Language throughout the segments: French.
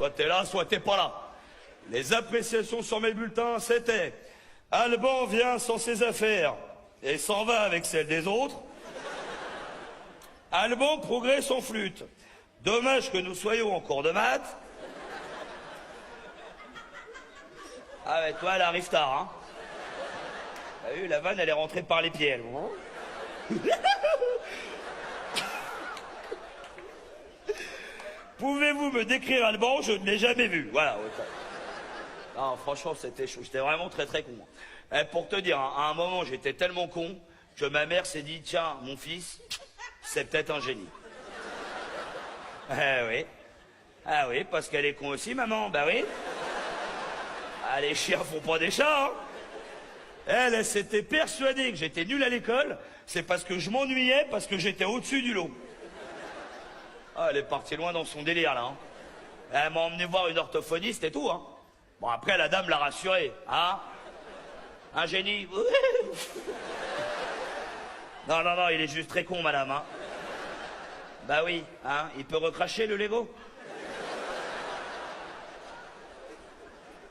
Soit t'es là, soit t'es pas là. Les appréciations sur mes bulletins, c'était Alban vient sans ses affaires et s'en va avec celles des autres. Alban progresse en flûte. Dommage que nous soyons en cours de maths. Ah ouais, toi, elle arrive tard, hein. T'as vu, la vanne, elle est rentrée par les pieds, elle. Pouvez-vous me décrire Alban? Je ne l'ai jamais vu. Voilà. Non, franchement, c'était chaud. J'étais vraiment très, très con. Eh, pour te dire, hein, à un moment, j'étais tellement con que ma mère s'est dit, tiens, mon fils, c'est peut-être un génie. Eh oui. Ah oui, parce qu'elle est con aussi, maman. Bah oui. Ah, les chiens font pas des chats, hein. Elle s'était persuadée que j'étais nul à l'école. C'est parce que je m'ennuyais, parce que j'étais au-dessus du lot. Ah, elle est partie loin dans son délire, là. Hein. Elle m'a emmené voir une orthophoniste et tout, hein. Bon, après, la dame l'a rassuré, hein. Un génie. Non, non, non, il est juste très con, madame, hein. Bah oui, hein, il peut recracher, le Lego.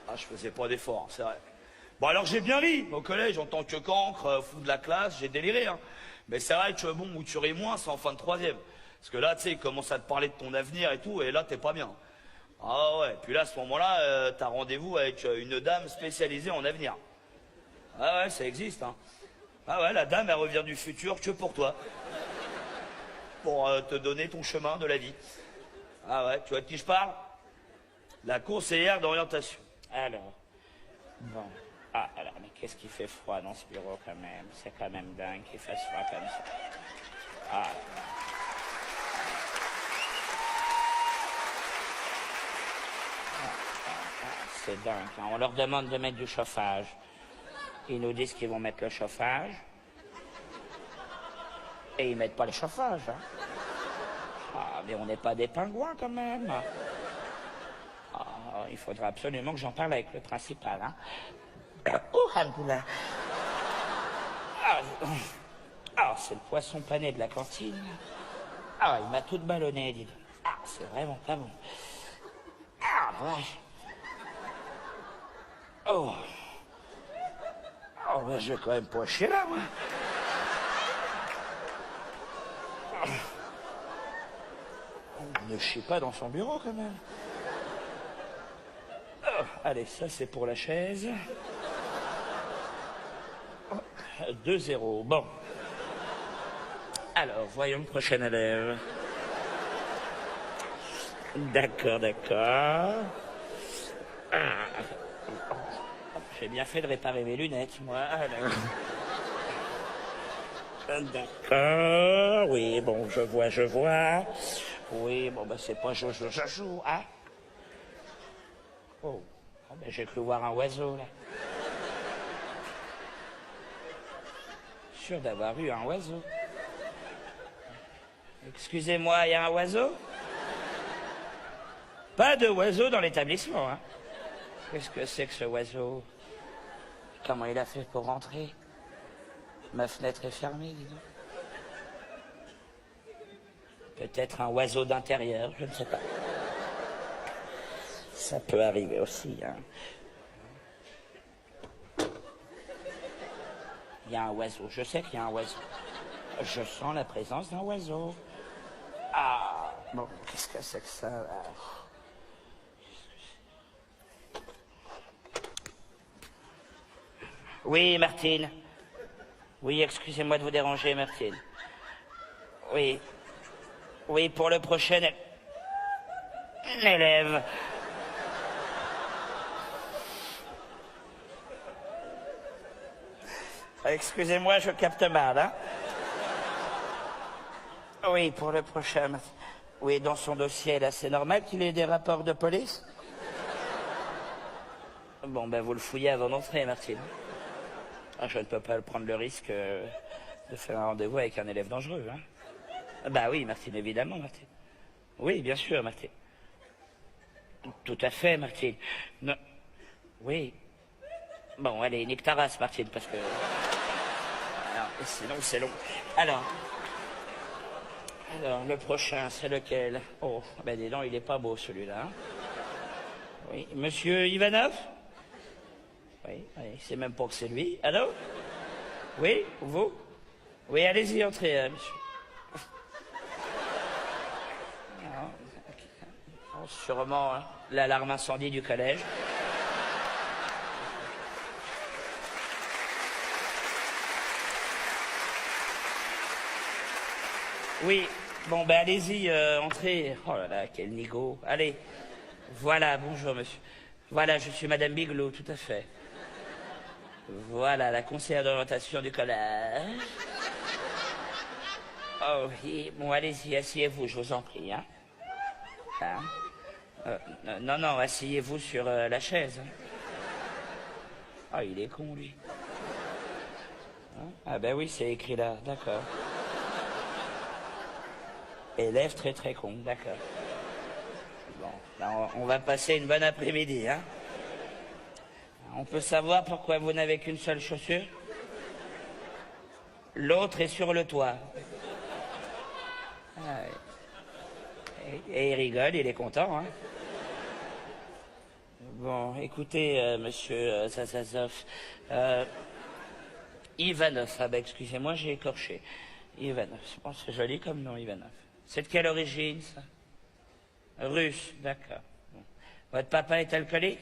Ah, je faisais pas d'effort, c'est vrai. Bon, alors j'ai bien ri au collège en tant que cancre, fou de la classe, j'ai déliré, hein. Mais c'est vrai que bon, où tu ris moins, c'est en fin de troisième. Parce que là, tu sais, il commence à te parler de ton avenir et tout, et là, t'es pas bien. Ah ouais, puis là, à ce moment-là, t'as rendez-vous avec une dame spécialisée en avenir. Ah ouais, ça existe, hein. Ah ouais, la dame, elle revient du futur que pour toi. Pour te donner ton chemin de la vie. Ah ouais, tu vois de qui je parle? La conseillère d'orientation. Alors, bon. Ah, alors, mais qu'est-ce qui fait froid dans ce bureau quand même? C'est quand même dingue qu'il fasse froid comme ça. Ah. C'est dingue, hein. On leur demande de mettre du chauffage. Ils nous disent qu'ils vont mettre le chauffage. Et ils mettent pas le chauffage, hein. Ah, mais on n'est pas des pingouins quand même. Ah, il faudra absolument que j'en parle avec le principal, hein. Oh, Hamdoullah. Ah, c'est le poisson pané de la cantine. Ah, il m'a tout ballonné, dis donc. Ah, c'est vraiment pas bon. Ah, vache. Oh. Oh, ben, je vais quand même pas chier là, moi. On ne chie pas dans son bureau, quand même. Oh, allez, ça, c'est pour la chaise. 2-0. Bon. Alors, voyons le prochain élève. D'accord, d'accord. Ah. J'ai bien fait de réparer mes lunettes, moi. Alors. D'accord. Oui, bon, je vois. Oui, bon, ben, c'est pas joue, hein. Oh, ben, j'ai cru voir un oiseau, là. Sûr d'avoir eu un oiseau. Excusez-moi, il y a un oiseau? Pas de oiseau dans l'établissement, hein. Qu'est-ce que c'est que ce oiseau? Comment il a fait pour rentrer? Ma fenêtre est fermée, dis donc. Peut-être un oiseau d'intérieur, je ne sais pas. Ça peut arriver aussi, hein. Il y a un oiseau, je sais qu'il y a un oiseau. Je sens la présence d'un oiseau. Ah, bon, qu'est-ce que c'est que ça, là? Oui, Martine. Oui, excusez-moi de vous déranger, Martine. Oui. Oui, pour le prochain élève. Excusez-moi, je capte mal, hein. Oui, pour le prochain. Oui, dans son dossier, là, c'est normal qu'il ait des rapports de police? Bon, ben, vous le fouillez avant d'entrer, Martine. Ah, je ne peux pas prendre le risque de faire un rendez-vous avec un élève dangereux, hein. Bah oui, Martine, évidemment, Martine. Oui, bien sûr, Martine. Tout à fait, Martine. Non. Oui. Bon, allez, nique ta race, Martine, parce que... Alors, sinon, c'est long. Alors, le prochain, c'est lequel? Oh, ben dis donc, il est pas beau, celui-là. Hein. Oui, monsieur Ivanov? Oui, oui, c'est même pas que c'est lui. Allô? Oui, vous? Oui, allez-y, entrez, monsieur. Non, oh, sûrement hein, l'alarme incendie du collège. Oui, bon, ben allez-y, entrez. Oh là là, quel nigo. Allez, voilà, bonjour monsieur. Voilà, je suis Madame Bigelow, tout à fait. Voilà, la conseillère d'orientation du collège. Oh oui, bon, allez-y, asseyez-vous, je vous en prie. Hein. Hein non, non, asseyez-vous sur la chaise. Ah, il est con, lui. Hein ah ben oui, c'est écrit là, d'accord. Élève très très con, d'accord. Bon, ben, on va passer une bonne après-midi, hein. On peut savoir pourquoi vous n'avez qu'une seule chaussure? L'autre est sur le toit. Ah, et il rigole, il est content, hein. Bon, écoutez, monsieur Zazazov, Ivanov, ah ben excusez-moi, j'ai écorché. Ivanov, je pense que c'est joli comme nom, Ivanov. C'est de quelle origine, ça? Russe, d'accord. Bon. Votre papa est alcoolique?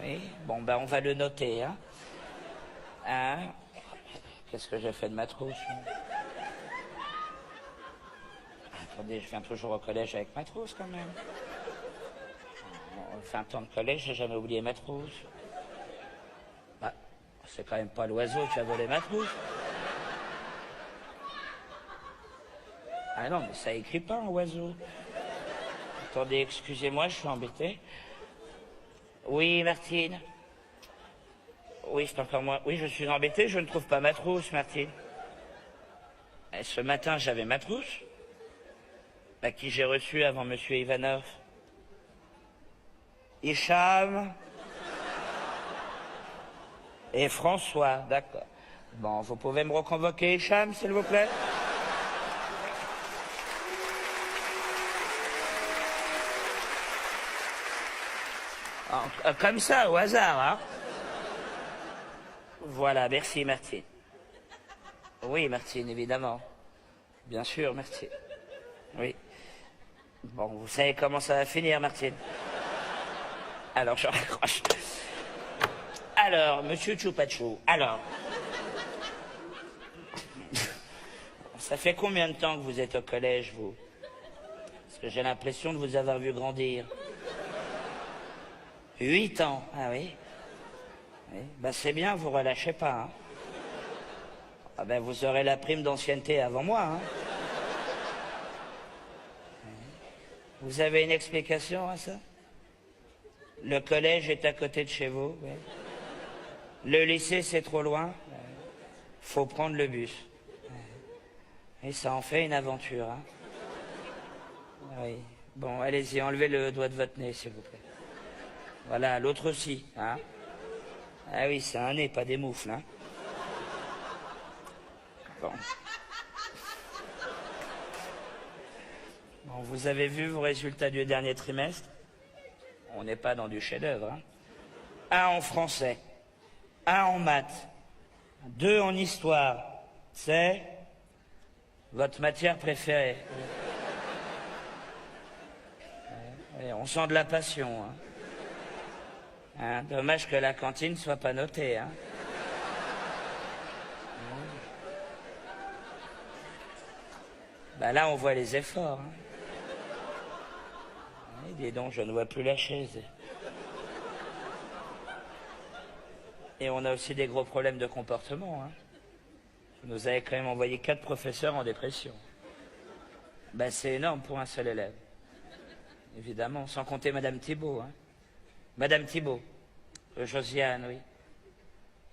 Oui, bon, ben on va le noter, hein. Hein? Qu'est-ce que j'ai fait de ma trousse? Attendez, je viens toujours au collège avec ma trousse, quand même. 20 ans de collège, j'ai jamais oublié ma trousse. Bah, c'est quand même pas l'oiseau qui a volé ma trousse. Ah non, mais ça écrit pas un oiseau. Attendez, excusez-moi, je suis embêté. Oui, Martine. Oui, c'est encore moi. Oui, je suis embêté, je ne trouve pas ma trousse, Martine. Et ce matin, j'avais ma trousse. Bah, qui j'ai reçue avant monsieur Ivanov. Hicham. Et François, d'accord. Bon, vous pouvez me reconvoquer, Hicham, s'il vous plaît? Comme ça, au hasard, hein. Voilà, merci, Martine. Oui, Martine, évidemment. Bien sûr, Martine. Oui. Bon, vous savez comment ça va finir, Martine. Alors, je raccroche. Alors, monsieur Chupachou, alors... Ça fait combien de temps que vous êtes au collège, vous? Parce que j'ai l'impression de vous avoir vu grandir. 8 ans, ah oui. Oui. Ben c'est bien, vous relâchez pas. Hein. Ah ben vous aurez la prime d'ancienneté avant moi. Hein. Vous avez une explication à ça? Le collège est à côté de chez vous. Oui. Le lycée c'est trop loin. Faut prendre le bus. Et ça en fait une aventure. Hein. Oui. Bon, allez-y, enlevez le doigt de votre nez, s'il vous plaît. Voilà, l'autre aussi, hein. Ah oui, c'est un nez, pas des moufles, hein. Bon. Bon, vous avez vu vos résultats du dernier trimestre? On n'est pas dans du chef-d'œuvre, hein. 1 en français, 1 en maths, 2 en histoire. C'est votre matière préférée. Et on sent de la passion, hein. Hein, dommage que la cantine soit pas notée, hein. Bah là, on voit les efforts. Hein. Dis donc, je ne vois plus la chaise. Et on a aussi des gros problèmes de comportement. Hein. Vous nous avez quand même envoyé 4 professeurs en dépression. Bah c'est énorme pour un seul élève. Évidemment, sans compter Madame Thibault. Hein. Madame Thibault, Josiane, oui.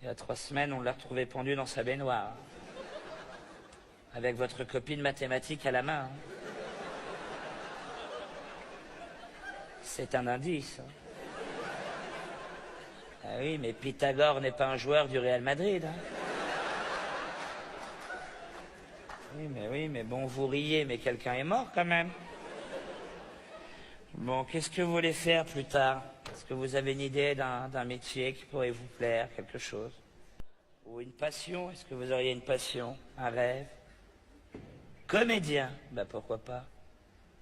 Il y a 3 semaines, on l'a retrouvée pendue dans sa baignoire. Avec votre copine mathématique à la main. Hein. C'est un indice. Hein. Ah oui, mais Pythagore n'est pas un joueur du Real Madrid. Hein. Oui, mais bon, vous riez, mais quelqu'un est mort quand même. Bon, qu'est-ce que vous voulez faire plus tard? Est-ce que vous avez une idée d'un métier qui pourrait vous plaire, quelque chose? Ou une passion? Est-ce que vous auriez une passion, un rêve? Comédien? Ben pourquoi pas.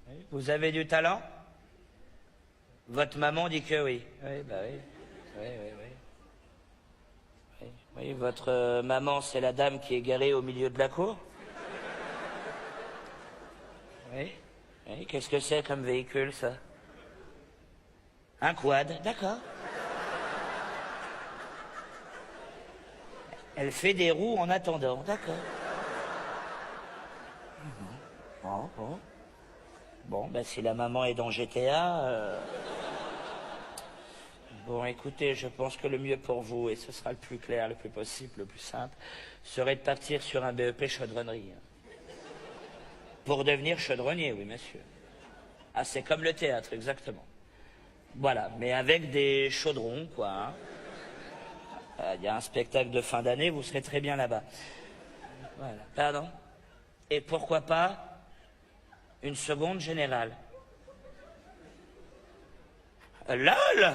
Oui. Vous avez du talent? Votre maman dit que oui. Oui, bah oui. Oui, oui, oui. Oui, oui, votre maman, c'est la dame qui est garée au milieu de la cour? Oui. Oui, qu'est-ce que c'est comme véhicule, ça? Un quad, d'accord. Elle fait des roues en attendant, d'accord. Bon, bon. Bon, ben si la maman est dans GTA... Bon, écoutez, je pense que le mieux pour vous, et ce sera le plus clair, le plus possible, le plus simple, serait de partir sur un BEP chaudronnerie. Pour devenir chaudronnier, oui, monsieur. Ah, c'est comme le théâtre, exactement. Voilà, mais avec des chaudrons, quoi. Il y a un spectacle de fin d'année, vous serez très bien là-bas. Voilà, pardon. Et pourquoi pas une seconde générale? LOL!